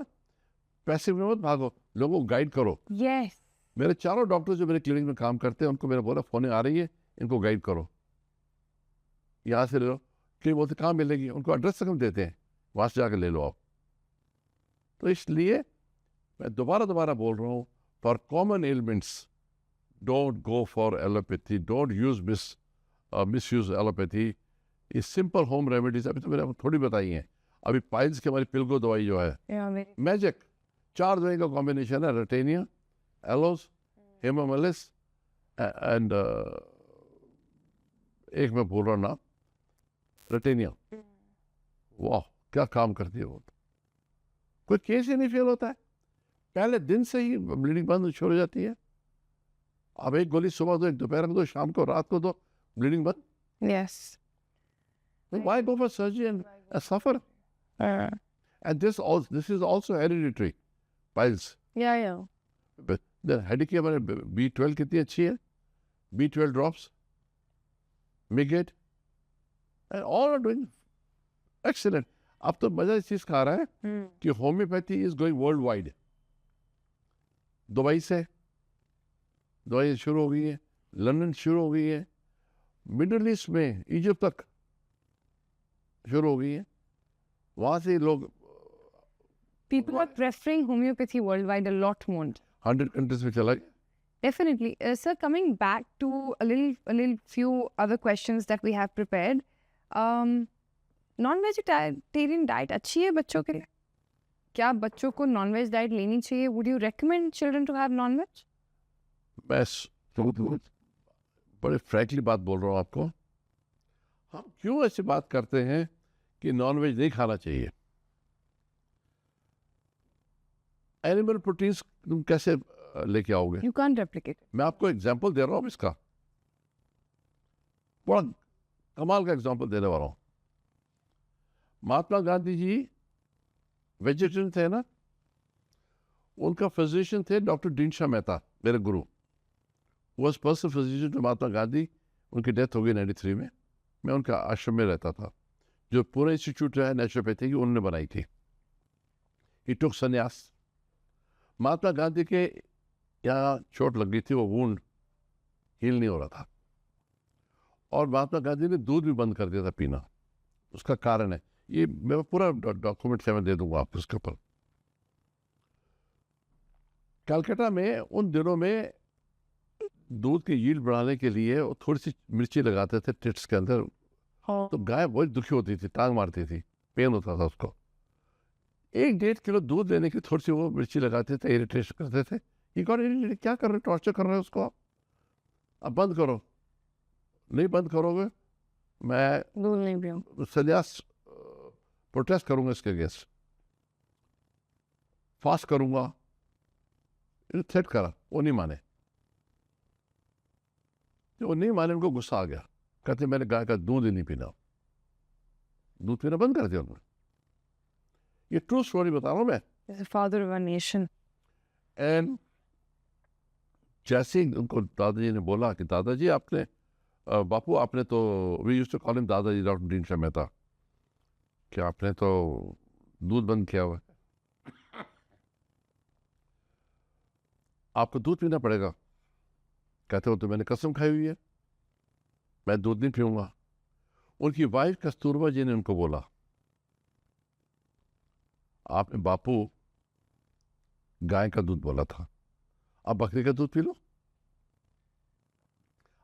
पैसिव में मत भागो, लोगों को गाइड करो। Yes. मेरे चारों डॉक्टर जो मेरे क्लिनिक में काम करते हैं, उनको मैंने बोला फ़ोन आ रही है, इनको गाइड करो, यहाँ से ले लो। क्यों बोलते कहाँ मिलेगी? उनको एड्रेस तक हम देते हैं, वहाँ से जाकर ले लो आप। तो इसलिए मैं दोबारा बोल रहा हूँ, for common elements don't go for allopathy, don't misuse allopathy. इस सिंपल होम रेमेडीज अभी तो मैंने आपको थोड़ी बताई हैं। अभी पाइल्स की हमारी पिलगो दवाई जो है, मैजिक, 4 दवाई का कॉम्बिनेशन है, रेटेनिया, एलोस, हेमामेलिस एंड एक मैं बोल रहा हूँ ना, रेटेनिया। वाह क्या काम करती है वो। कोई केस ही नहीं फेल होता है, पहले दिन से ही ब्लीडिंग बंद शुरू हो जाती है। अब एक गोली सुबह दो, एक दोपहर को दो, शाम को, रात को दो, ब्लीडिंग बंद। Yes. Why go for surgery and suffer? And this is also hereditary, piles. Yeah. But the headache हमारे B12 कितनी अच्छी है, B12 drops, Migate, and all are doing excellent. अब तो मजा इस चीज का आ रहा है कि homeopathy is going world wide. Dubai से दवाई शुरू हो गई है, लंदन शुरू हो गई है, मिडल ईस्ट में इजिप्ट तक शुरू हो गई है। वहाँ से लोग People are preferring homeopathy worldwide a lot more. 100 countries में चला गया। Definitely. Sir, coming back to a little few other questions that we have prepared. Non-vegetarian diet अच्छी है बच्चों के लिए? क्या बच्चों को non-veg diet लेनी चाहिए? Would you recommend children to have non-veg? मैं बड़े फ्रैंकली बात बोल रहा हूँ आपको। हम क्यों ऐसी बात करते हैं कि नॉन-वेज नहीं खाना चाहिए? एनिमल प्रोटीन्स तुम कैसे लेके आओगे? You can't replicate. मैं आपको एग्जांपल दे रहा हूँ इसका, बड़ा कमाल का एग्जांपल देने वाला हूँ। महात्मा गांधी जी वेजिटेरियन थे ना, उनका फिजिशियन थे डॉक्टर दीनशा मेहता, मेरे गुरु। Was personal physician to Mahatma Gandhi. उनकी डेथ हो गई 93 में। मैं उनका आश्रम में रहता था, जो पूरा इंस्टीट्यूट है नेचुरोपैथी की उन्होंने बनाई थी। ही टुक संन्यास। महात्मा गांधी के यहाँ चोट लग गई थी, वो वुंड हील नहीं हो रहा था, और महात्मा गांधी ने दूध भी बंद कर दिया था पीना। उसका कारण है ये, मैं पूरा डॉक्यूमेंट से मैं दे दूंगा आपको उसके ऊपर। कलकत्ता में उन दिनों में दूध की यील्ड बढ़ाने के लिए वो थोड़ी सी मिर्ची लगाते थे टिट्स के अंदर, तो गाय बहुत दुखी होती थी, टांग मारती थी, पेन होता था उसको। 1-1.5 किलो दूध लेने की थोड़ी सी वो मिर्ची लगाते थे, इरिटेशन करते थे। ये कौन, क्या कर रहे, टॉर्चर कर रहे हो उसको आप, अब बंद करो। नहीं बंद करोगे मैं दूध नहीं पियो। संन्यास प्रोटेस्ट करूंगा इसके अगेंस्ट, फास्ट करूंगा। थ्रेट करा, वो नहीं माने। वो नहीं माने, उनको गुस्सा आ गया, कहते मैंने गाय का दूध ही नहीं पीना, दूध पीना बंद कर दिया उन्होंने। ये ट्रू स्टोरी बता रहा हूं मैं। Father of a nation. And जैसे ही उनको दादाजी ने बोला कि दादाजी आपने बापू आपने तो, we used to call him दादाजी, डॉक्टर दीनशा मेहता, कि आपने तो दूध बंद किया हुआ है, आपको दूध पीना पड़ेगा। कहते हो तो मैंने कसम खाई हुई है, मैं दूध नहीं पीऊंगा। उनकी वाइफ कस्तूरबा जी ने उनको बोला, आपने बापू गाय का दूध बोला था, आप बकरी का दूध पी लो।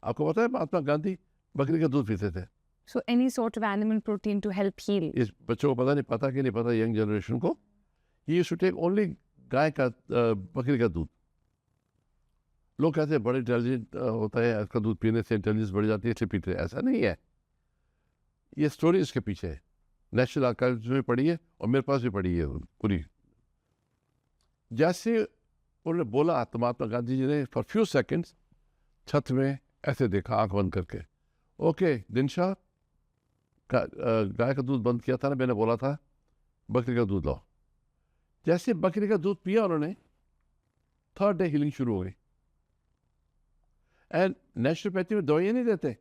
आपको पता है महात्मा गांधी बकरी का दूध पीते थे। So any sort of animal protein to help heal. इस बच्चों को पता नहीं, पता कि नहीं पता, यंग जनरेशन को, ही शुड टेक ओनली गाय का बकरी का दूध। लोग कहते हैं बड़े इंटेलिजेंट होता है, इसका दूध पीने से इंटेलिजेंस बढ़ जाती है इसलिए पीते हैं। ऐसा नहीं है, ये स्टोरी इसके पीछे है। नेशनल आर्काइव्स में पढ़ी है और मेरे पास भी पढ़ी है पूरी। जैसे उन्होंने बोला तो महात्मा गांधी जी ने फॉर फ्यू सेकेंड्स छत में ऐसे देखा, आंख बंद करके, ओके दिनशा, गाय का दूध बंद किया था ना, मैंने बोला था बकरी का दूध लाओ। जैसे बकरी का दूध पिया उन्होंने, थर्ड डे हीलिंग शुरू हो गई। एंड नेचुरोपैथी में दवाइयां नहीं देते,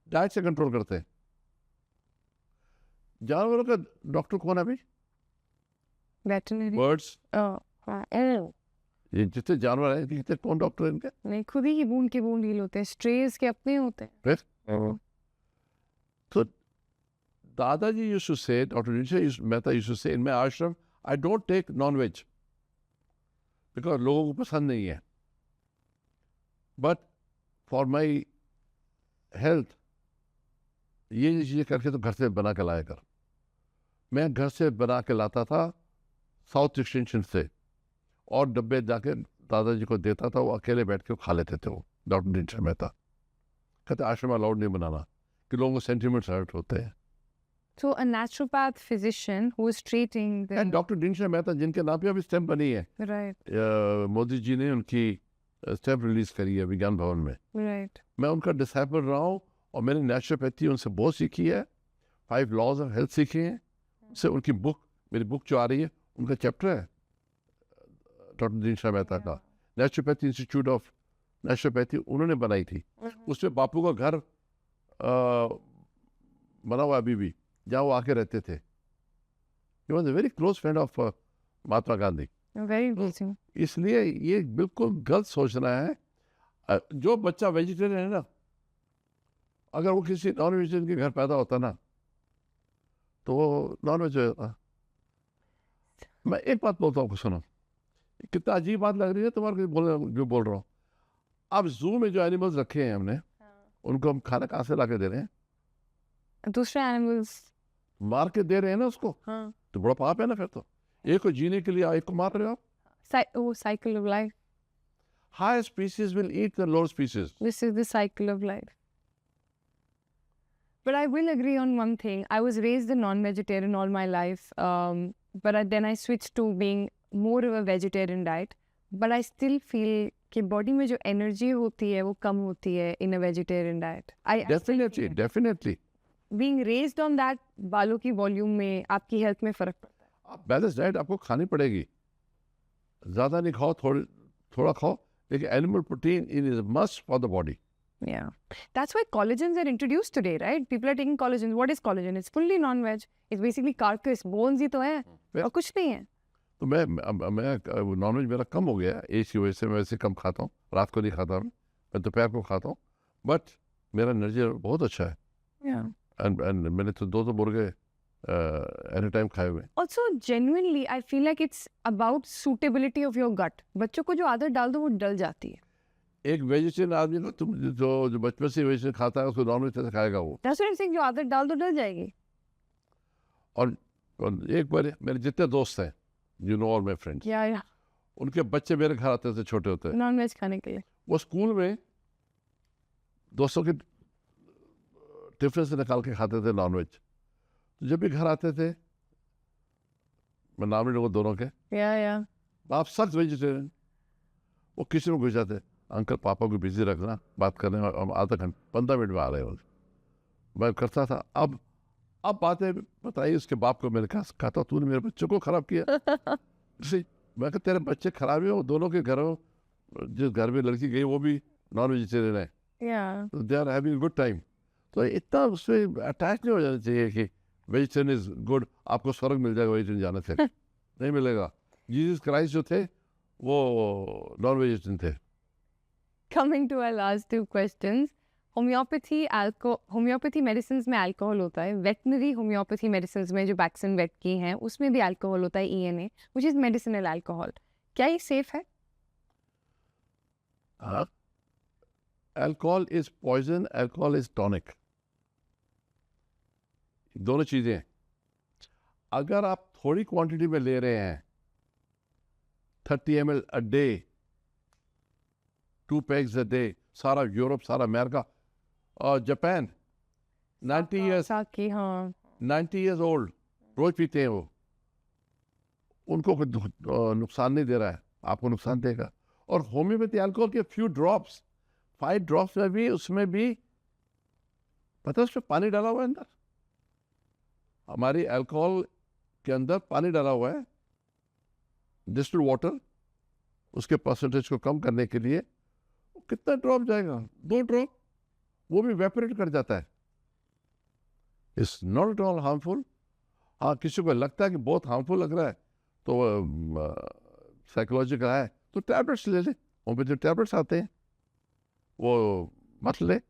डाइट से कंट्रोल करते हैं। जानवरों का डॉक्टर कौन है भाई? Veterinary. Birds, Oh. ये जितने जानवर हैं इनके कौन डॉक्टर है इनके? नहीं, खुद ही की बूंद हील होते हैं, स्ट्रेस के अपने होते हैं। फिर तो दादाजी used to say, doctor Dinshaw Mehta used to say, in my ashram I don't take non veg because लोगों को पसंद नहीं है, बट फॉर माई हेल्थ ये चीज़ें करके तो घर से बना के लाया कर। मैं घर से बना के लाता था साउथ एक्सटेंशन से, और डब्बे जाके दादाजी को देता था, वो अकेले बैठ के खा लेते थे। वो डॉक्टर दीनशा मेहता कहते आश्रम अलाउड नहीं बनाना कि लोगों को सेंटिमेंट्स हर्ट होते हैं। So a naturopath physician who is treating the and doctor Dinshaw Mehta जिनके नाम पे अभी स्टैम्प बनी है, right, मोदी जी ने उनकी स्टैम्प रिलीज करी है विज्ञान भवन में। right. मैं उनका डिसाइपल रहा हूँ और मैंने नेचुरोपैथी उनसे बहुत सीखी है, 5 लॉज ऑफ हेल्थ सीखे हैं उससे। उनकी बुक, मेरी बुक जो आ रही है, उनका चैप्टर है डॉक्टर दीनशा मेहता का, नेचुरोपैथी इंस्टीट्यूट ऑफ नेचुरोपैथी उन्होंने बनाई थी। उसमें बापू का घर बना हुआ अभी भी, जहाँ वो आके रहते थे। He was a very close friend of Mahatma Gandhi. Very interesting. इसलिए ये बिल्कुल गलत सोचना है। जो बच्चा वेजिटेरियन है ना, अगर वो किसी नॉन वेजिटेरियन के घर पैदा होता ना, तो वो नॉन वेज होता। मैं एक बात बोलता हूँ, सुनो, कितना अजीब बात लग रही है तुम्हारे जो बोल रहा हूँ। अब जू में जो एनिमल्स रखे हैं हमने, उनको हम खाना कहाँ से ला के दे रहे हैं? दूसरे एनिमल्स मार के दे रहे हैं ना उसको, हाँ, तो बड़ा पाप है ना फिर तो। एक को जीने के लिए एक को मार रहे हो आप। oh, cycle of life. Higher species will eat the lower species. This is the cycle of life. But I will agree on one thing. I was raised a non-vegetarian all my life, but then I switched to being more of a vegetarian diet. But I still feel कि body में जो energy होती है वो कम होती है in a vegetarian diet. Definitely, definitely. Being raised on that, बालों की volume में आपकी health में फर्क पड़ता है। बैलेंस डाइट आपको खानी पड़ेगी। ज़्यादा नहीं खाओ, थोड़ा खाओ, लेकिन animal protein is must for the body. Yeah. That's why collagens are introduced today, right? People are taking collagen. What is collagen? It's fully non-veg. It's basically carcass. Bones ही तो है और कुछ नहीं है. तो मैं नॉनवेज मेरा कम हो गया एज की वजह से. मैं वैसे कम खाता हूँ, रात को नहीं खाता मैं दोपहर को खाता हूँ, बट मेरा एनर्जी बहुत अच्छा है. Yeah. एंड मैंने तो 2 मुर्गे एनी टाइम खाए हुए. Also, genuinely, I feel like it's about suitability of your gut. बच्चों को जो आदत डाल दो वो डल जाती है. एक वेजिटेरियन आदमी को तुम जो बचपन से वेजिटेरियन खाता है उसको नॉनवेज कैसे खाएगा वो. That's what I'm saying. जो आदत डाल दो डल जाएगी. और एक बार मेरे जितने दोस्त हैं, you know all my friends, Yeah. उनके बच्चे मेरे घर आते थे छोटे होते. Non-veg खाने के लिए. वो स्कूल में दोस्तों के टिफिन से निकाल के खाते थे नॉनवेज. तो जब भी घर आते थे, मैं नाम नहीं लूँगा दोनों के, Yeah. आप सख्त वेजिटेरियन, वो किचन में घुस जाते. अंकल पापा को बिजी रखना, बात करने में हम आधा घंटा 15 मिनट में आ रहे हो. मैं करता था. अब बातें बताइए उसके बाप को. मैंने कहा था तूने मेरे बच्चों को खराब किया. मैं कहा तेरे बच्चे खराब ही हो. दोनों के घरों, जिस घर में लड़की गई वो भी नॉन वेजिटेरियन है. Yeah. They are having good time. तो इतना उसमें अटैच नहीं हो जाना चाहिए कि वेजिटेरियन इज गुड, आपको स्वर्ग मिल जाएगा वेजिटेरियन जाने से. नहीं मिलेगा. जीसस क्राइस्ट जो थे वो नॉन वेजिटेरियन थे. Coming to our last 2 questions. Homeopathy medicine में अल्कोहल होता है. वेटनरी होम्योपैथी मेडिसिन में जो वैक्सीन वेट की हैं उसमें भी अल्कोहल होता है, ENA, which is medicinal alcohol. क्या ये सेफ है? हाँ, alcohol is poison, alcohol is tonic. दोनों चीजें हैं. अगर आप थोड़ी क्वांटिटी में ले रहे हैं, 30 ml a day, 2 pegs a day, सारा यूरोप, सारा अमेरिका और जापान 90 years साकी, हाँ. 90 years old रोज पीते हैं वो. उनको कोई नुकसान नहीं दे रहा है, आपको नुकसान देगा. और होम्योपैथी अल्कोहल के फ्यू ड्रॉप्स, 5 ड्रॉप्स में भी, उसमें भी पता है उसमें पानी डाला हुआ है अंदर. हमारी अल्कोहल के अंदर पानी डाला हुआ है, डिस्टिल्ड वाटर. उसके परसेंटेज को कम करने के लिए कितना ड्रॉप जाएगा? 2 ड्रॉप, वो भी वेपोरेट कर जाता है. It's not at all harmful. हाँ, किसी को लगता है कि बहुत हार्मफुल लग रहा है तो साइकोलॉजिकल है तो टैबलेट्स ले ले. होम्योपैथी टैबलेट्स आते हैं, वो मत ले,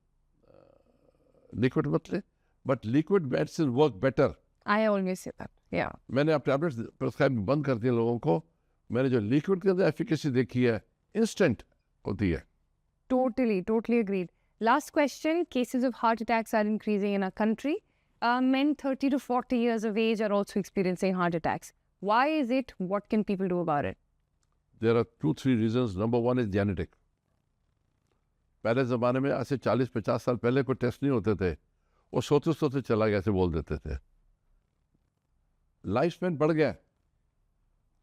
लिक्विड मत ले. But liquid medicine work better. I always say that. Yeah. मैंने अब टैबलेट्स प्रिस्क्राइब बंद कर दिए लोगों को. मैंने जो लिक्विड के अंदर एफिकेसी देखी है, इंस्टेंट होती है. Totally agreed. Last question. Cases of heart attacks are increasing in our country. Men 30 to 40 years of age are also experiencing heart attacks. Why is it? What can people do about it? There are 2-3 reasons. Number 1 is genetic. पहले ज़माने में ऐसे 40-50 साल पहले कोई टेस्ट नहीं होते थे, वो सोते चला गया ऐसे बोल देते थे. लाइफ स्पैन बढ़ गया.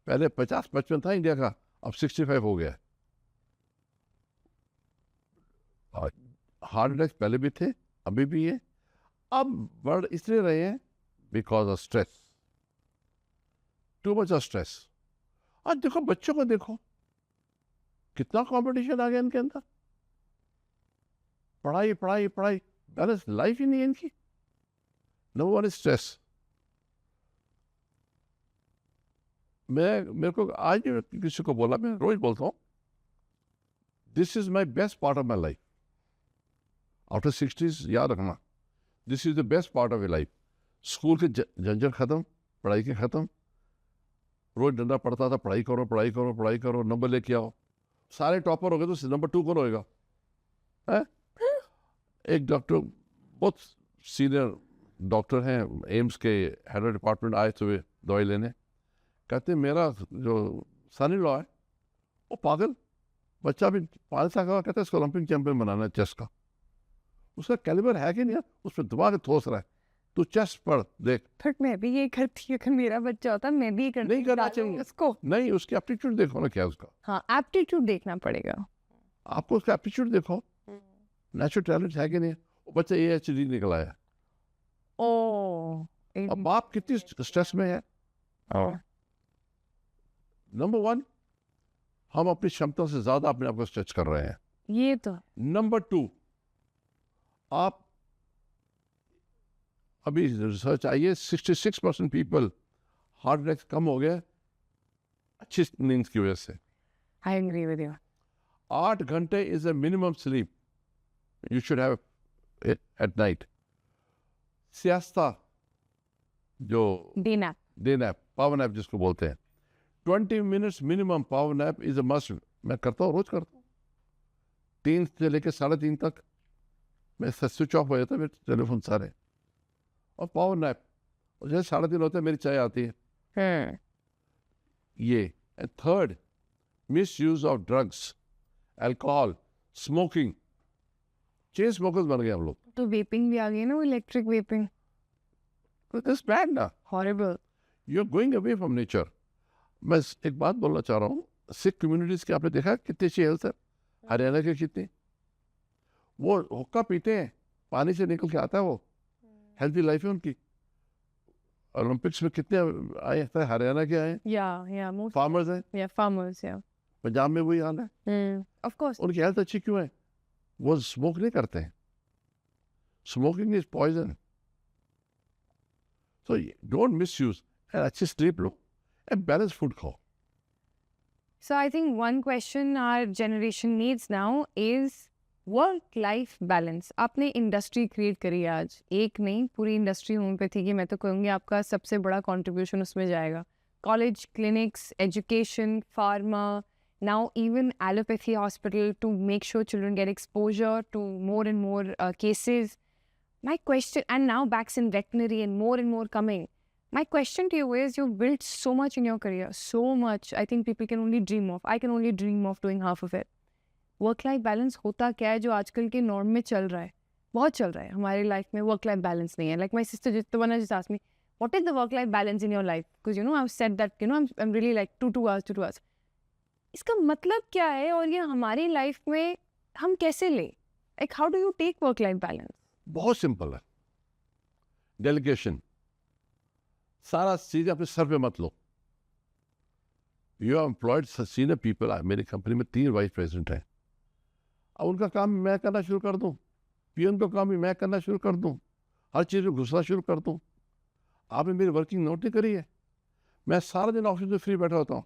पहले 50-55 था इंडिया का, अब 65 हो गया. हार्ट अटैक पहले भी थे, अभी भी है. अब बढ़ इसलिए रहे हैं because of stress, too much of stress. आज देखो बच्चों को, देखो कितना कंपटीशन आ गया इनके अंदर. पढ़ाई पढ़ाई पढ़ाई, बैलेंस लाइफ ही नहीं है इनकी. Number 1 stress. मेरे को आज भी किसी को बोला, मैं रोज बोलता हूँ, this is my best part of my life. After 60s याद रखना, this is the best part of your life. School के झंझट खत्म, पढ़ाई के खत्म. रोज डंडा पड़ता था, पढ़ाई करो पढ़ाई करो पढ़ाई करो, नंबर लेके आओ. सारे टॉपर हो गए तो नंबर 2 कौन होएगा? एक डॉक्टर, बहुत सीनियर डॉक्टर हैं, एम्स के हेड ऑफ डिपार्टमेंट, आए थे दवाई लेने. कहते मेरा जो सन इन लॉ है वो पागल, बच्चा भी 5 साल का, कहता है इसको ओलंपिक चैंपियन बनाना है चेस का. उसका कैलिबर है कि नहीं है, उसमें दिमाग ठोस रहा है. तू चेस पढ़ देख. फिर मैं भी ये करती, अगर मेरा बच्चा होता मैं भी करती. नहीं करना चाहिए उसको. नहीं, उसकी एप्टीट्यूड देखो ना क्या है उसका. हाँ, एप्टीट्यूड देखना पड़ेगा. आपको उसका एप्टीट्यूड देखो, नेचुरल टैलेंट है कि नहीं. वो बच्चा AHD निकला है. अब बाप कितनी स्ट्रेस में है. नंबर 1 हम अपनी क्षमता से ज़्यादा अपने आप को स्ट्रेच कर रहे हैं। ये तो नंबर 2, आप अभी रिसर्च आई है 66% पीपल हार्ट अटैक कम हो गया अच्छी नींद की वजह से। आई एग्री विद यू। 8 घंटे is a minimum sleep you should have at night. Siesta जो day nap. Day nap, power nap जिसको बोलते हैं, 20 minutes minimum power nap is a must. मैं करता हूँ, रोज करता हूँ। 3 से लेकर 3:30 तक मैं स्विच ऑफ हो जाता है मेरे टेलीफोन सारे, और पावर नैप, और जैसे 3:30 होता है मेरी चाय आती है। ये। And third, miss use of drugs, alcohol, smoking. Chain smokers बन गए हम लोग। तो वेपिंग भी आ गई ना, इलेक्ट्रिक वेपिंग। दिस बैड ना, horrible. You are going away from nature. मैं एक बात बोलना चाह रहा हूँ, सिख कम्युनिटीज की आपने देखा कितनी अच्छी हेल्थ है, हरियाणा की कितनी। वो हुक्का पीते हैं, पानी से निकल के आता है, वो हेल्थी लाइफ है उनकी। ओलंपिक्स में कितने आए हैं, हरियाणा के आए, या मोस्ट फार्मर्स हैं। या फार्मर्स या पंजाब में वही हाल है। Of course. उनकी हेल्थ अच्छी क्यों है? वो स्मोक नहीं करते हैं। Smoking is poison. So don't misuse, अच्छी स्लीप लो एंड बैलेंस फूड खाओ। So I think one question our generation needs now is work-life balance. आपने इंडस्ट्री क्रिएट करी आज, एक नहीं पूरी इंडस्ट्री होम्योपैथी की, मैं तो कहूँगी आपका सबसे बड़ा कंट्रीब्यूशन उसमें जाएगा। College, clinics, education, pharma, now even allopathy hospital to make sure children get exposure to more and more cases. My question, and now vaccine veterinary and more coming. My question to you is, you've built so much in your career, so much. I think people can only dream of. I can only dream of doing half of it. Work-life balance होता क्या है जो आजकल के नॉर्म में चल रहा है? बहुत चल रहा है हमारी लाइफ में, work-life balance नहीं है. Like my sister Jitwana just asked me, what is the work-life balance in your life? Because you know I've said that, you know, I'm really like 2 hours. इसका मतलब क्या है और ये हमारी लाइफ में हम कैसे ले? Like how do you take work-life balance? बहुत सिंपल है, डेलीगेशन। सारा चीजें अपने सर पे मत लो। You are employed senior people. मेरी कंपनी में 3 वाइस प्रेसिडेंट हैं। अब उनका काम मैं करना शुरू कर दूं, पीएम का काम भी मैं करना शुरू कर दूं, हर चीज़ में घुसना शुरू कर दूं। आपने मेरी वर्किंग नोट नहीं करी है? मैं सारा दिन ऑफिस में फ्री बैठा होता हूँ,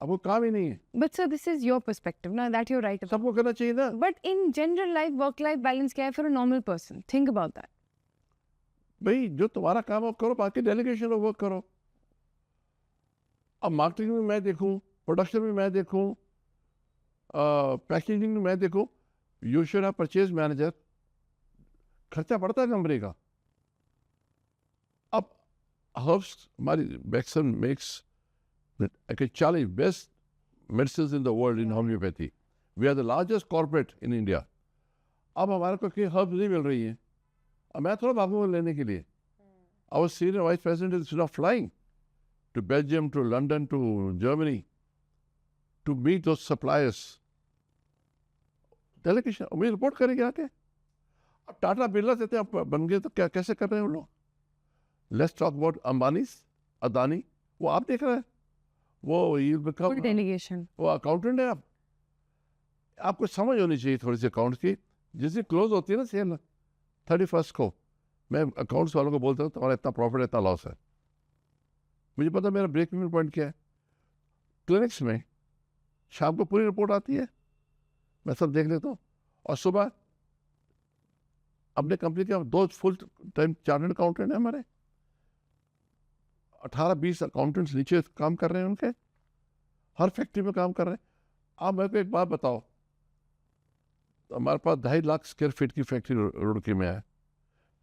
आपको काम ही नहीं है। But sir, this is your perspective, now that you're right about. सबको करना चाहिए ना। But in general life, work-life balance क्या है for a normal person? Think about that. भाई जो तुम्हारा काम हो करो, बाकी डेलीगेशन वर्क करो। अब मार्केटिंग में मैं देखूं, प्रोडक्शन में मैं देखूं, पैकेजिंग में मैं देखूं, you should have purchase manager. खर्चा पड़ता है कंपनी का। अब हर्ब्स, हमारी waxen makes I can challenge best medicines in the world in homeopathy. We are the largest corporate in India. अब हमारे को कोई हर्ब्स नहीं मिल रही है, अब मैं थोड़ा भागूंगा लेने के लिए। Our senior vice president is now flying to Belgium, to London, to Germany to meet those suppliers. Delegation, मुझे रिपोर्ट करेंगे आके। अब टाटा बिरला देते हैं बन गए तो क्या कैसे कर रहे हैं वो लोग? Let's talk about अंबानीस, अदानी, वो आप देख रहे हैं, वो Full delegation. वो अकाउंटेंट है। आप आपको समझ होनी चाहिए थोड़ी सी अकाउंट की। जिस दिन क्लोज होती है ना सेल 31 को, मैं अकाउंट्स वालों को बोलता हूँ तुम्हारा इतना प्रॉफिट, इतना लॉस है। मुझे पता मेरा ब्रेक इवन पॉइंट क्या है। क्लिनिक्स में शाम को पूरी रिपोर्ट आती है, मैं सब देख लेता हूँ, और सुबह अपने कंपनी के 2 फुल टाइम चार्टर्ड अकाउंटेंट है हमारे, 18-20 अकाउंटेंट्स नीचे काम कर रहे हैं उनके, हर फैक्ट्री में काम कर रहे हैं। आप मेरे को एक बात बताओ, हमारे पास 2.5 लाख स्क्वायर फीट की फैक्ट्री रुड़की में है,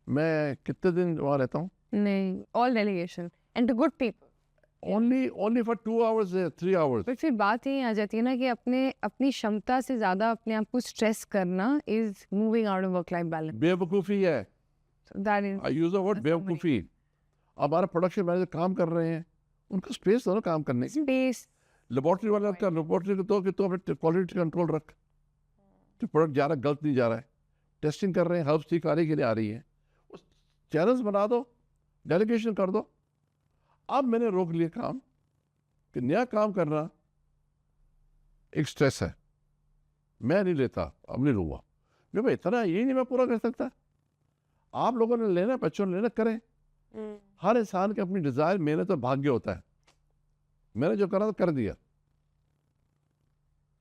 मैं कितने दिन वहाँ रहता हूँ? नहीं, all delegation and to good people. Only for 2 hours, 3 hours. But फिर बात यही आ जाती है ना कि अपनी क्षमता से ज़्यादा अपने आप को स्ट्रेस करना is moving out of work-life balance. बेवकूफ़ी है। So that is. I use the word बेवकूफ़ी। हमारा प्रोडक्शन मैनेजर काम कर रहे हैं, उनको स्पेस दो ना काम करने की। Space. लेबोरेटरी वाला का लेबोरेटरी को दो कि तो अपने क्वालिटी कंट्रोल रख, जो प्रोडक्ट जा रहा है गलत नहीं जा रहा है, टेस्टिंग कर रहे हैं, हर्ब्स ठीक आने के लिए आ रही है, उस चैनल्स बना दो, डेलीगेशन कर दो। अब मैंने रोक लिया काम कि नया काम करना एक स्ट्रेस है, मैं नहीं लेता, अब नहीं लूँगा, मैं भाई इतना ये नहीं मैं पूरा कर सकता। आप लोगों ने लेना, बच्चों ने लेना, करें। हर इंसान के अपनी डिज़ायर, मेहनत और भाग्य होता है। मैंने जो करा तो कर दिया।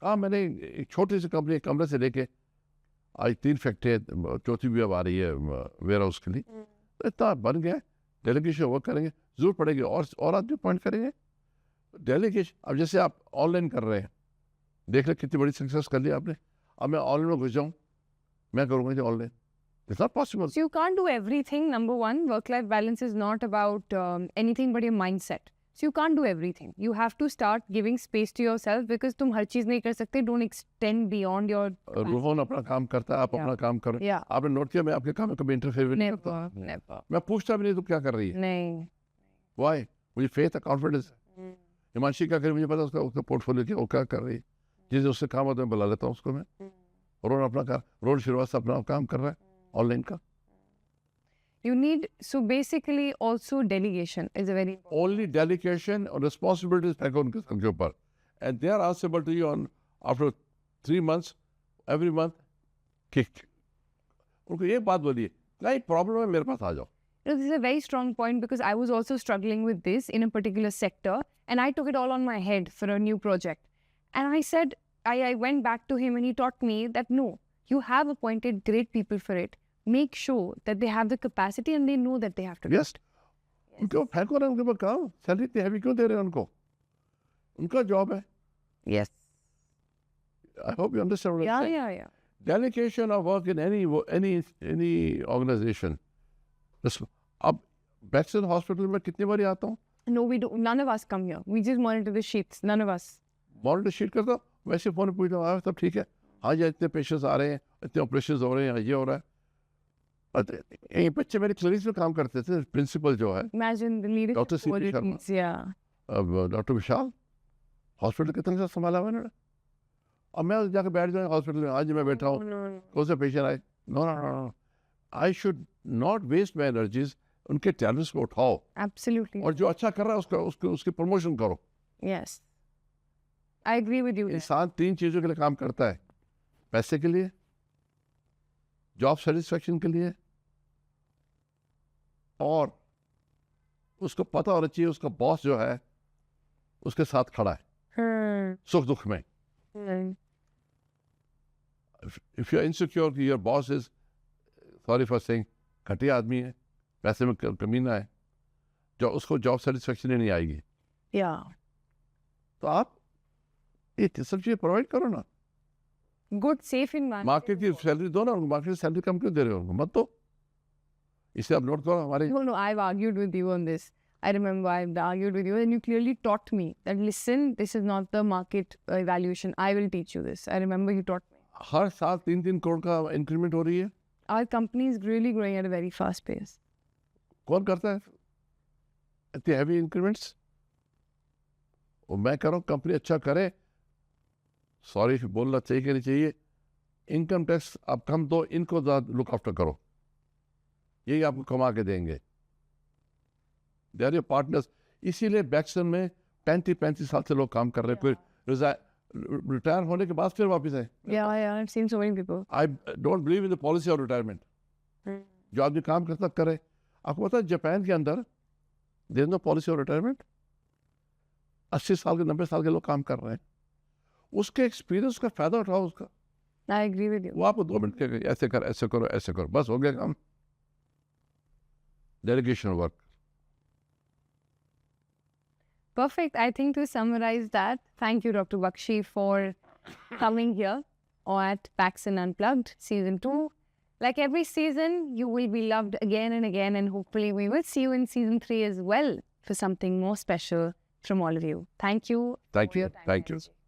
मैंने एक छोटी सी कंपनी, एक कमरे से लेके आज 3 फैक्ट्रियाँ, चौथी भी अब आ रही है वेयर हाउस के लिए, तो इतना बन गया। डेलीगेशन वर्क करेंगे, जरूरत पड़ेगी और आदमी पॉइंट करेंगे। डेलीगेशन, अब जैसे आप ऑनलाइन कर रहे हैं, देख रहे कितनी बड़ी सक्सेस कर ली आपने। अब मैं ऑनलाइन में घुस जाऊँ, मैं करूँगा जो online, it's not possible. So you can't do everything. Number one, work-life balance is not about anything but your mindset. So you can't do everything. You have to start giving space to yourself because तुम हर चीज नहीं कर सकते. Don't extend beyond your capacity. Rohan अपना काम करता है, आप अपना काम करो। Yeah. आपने नोट किया मैं आपके काम में कभी इंटरफेयर नहीं करता। Never. मैं पूछता भी नहीं, तो क्या कर रही है? नहीं. Why? मुझे फेथ है, कॉन्फिडेंस है। हिमांशी क्या करे मुझे पता, उसका पोर्टफोलियो क्या, वो क्या कर रही है। जिस उससे काम होता है बुला लेता हूँ उसको मैं। रोहन अपना काम, रोहन श्रीवास्तव अपना काम कर रहा है ऑनलाइन का। You need, so basically also delegation is a very important. Only delegation और responsibilities फेंको उनके सर के ऊपर, and they are answerable to you on after 3 months, every month, kick. उनको ये बात बोलिए, क्या प्रॉब्लम है मेरे पास आ जाओ। This is a very strong point because I was also struggling with this in a particular sector and I took it all on my head for a new project. And I said, I went back to him and he taught me that no, you have appointed great people for it. Make sure that they have the capacity and they know that they have to do Yes. उनको फेंको ना, उनके ऊपर काम, सैलरी इतनी हैवी क्यों दे रहे हैं उनको? उनका जॉब है। Yes. I hope you understand what I'm saying. Yeah. Delegation of work in any organization. अब Baxter Hospital में कितनी बारी आता हूँ? No, we don't. None of us come here. We just monitor the sheets. None of us. Monitor sheet करता हूँ, वैसे फोन पे पूछता हूँ, सब ठीक है? हाँ जी, इतने पेशेंट्स आ रहे हैं, इतने ऑपरेशन हो रहे हैं, ये हो रहा है। ये बच्चे मेरे क्लिनिक्स में काम करते थे, प्रिंसिपल जो है Imagine the leadership Dr. C.P. Sharma. qualities. Yeah. अब डॉक्टर विशाल, हॉस्पिटल कितने साथ संभाला हुआ इन्होंने। अब मैं जाकर बैठ जाऊँ हॉस्पिटल में, आज मैं बैठा हूँ, No. कौन सा पेशेंट आए, no, I should not waste my energies, उनके टैलेंट्स को उठाओ Absolutely. और जो अच्छा कर रहा है उसकी प्रमोशन करो। Yes. I agree with you. there. इंसान 3 चीज़ों के लिए काम करता है, पैसे के लिए, जॉब सेटिस्फेक्शन के लिए, और उसको पता होना चाहिए उसका बॉस जो है उसके साथ खड़ा है सुख दुख में। इफ यू आर इनसिक्योर कि your boss is, sorry for saying, घटिया आदमी है, पैसे में कमीना है, जो उसको जॉब सेटिस्फेक्शन ही नहीं आएगी, Yeah. तो आप ये सब चीज़ें प्रोवाइड करो ना। Good, safe environment. मार्केट की सैलरी दो ना, मार्केट की सैलरी कम क्यों दे रहे हो उनको, मत दो। इसे आप नोट करो हमारे। No, I've argued with you on this. I remember I've argued with you and you clearly taught me that listen, this is not the market evaluation. I will teach you this. I remember you taught me. हर साल 3-3 करोड़ का इंक्रीमेंट हो रही है। Our company is really growing at a very fast pace. कौन करता है इतनी हैवी इंक्रीमेंट्स? और मैं कह रहा हूँ कंपनी अच्छा करे, सॉरी बोलना चाहिए कि नहीं चाहिए, इनकम टैक्स आप कम दो, इनको लुक आफ्टर करो, यही आपको कमा के देंगे। They are your partners. इसीलिए बैक्सन में 35 साल से लोग काम कर रहे हैं, फिर रिटायर होने के बाद फिर वापस आए। Yeah, I've seen so many people. I don't believe in the policy of retirement. जो आदमी काम करता करे। आपको पता है जापान के अंदर there is no policy of retirement. 80 साल के 90 साल के लोग काम कर रहे हैं, उसके एक्सपीरियंस का फायदा उठाओ उसका। I agree with you. वो आपको 2 मिनट के ऐसे कर, ऐसे करो, ऐसे करो, बस हो गया काम। Delegation work. Perfect. I think to summarize that, thank you, Dr. Bakshi, for coming here at Paxson Unplugged Season 2. Like every season, you will be loved again and again, and hopefully we will see you in Season 3 as well for something more special from all of you. Thank you. Thank for you. your time Thank and you. energy.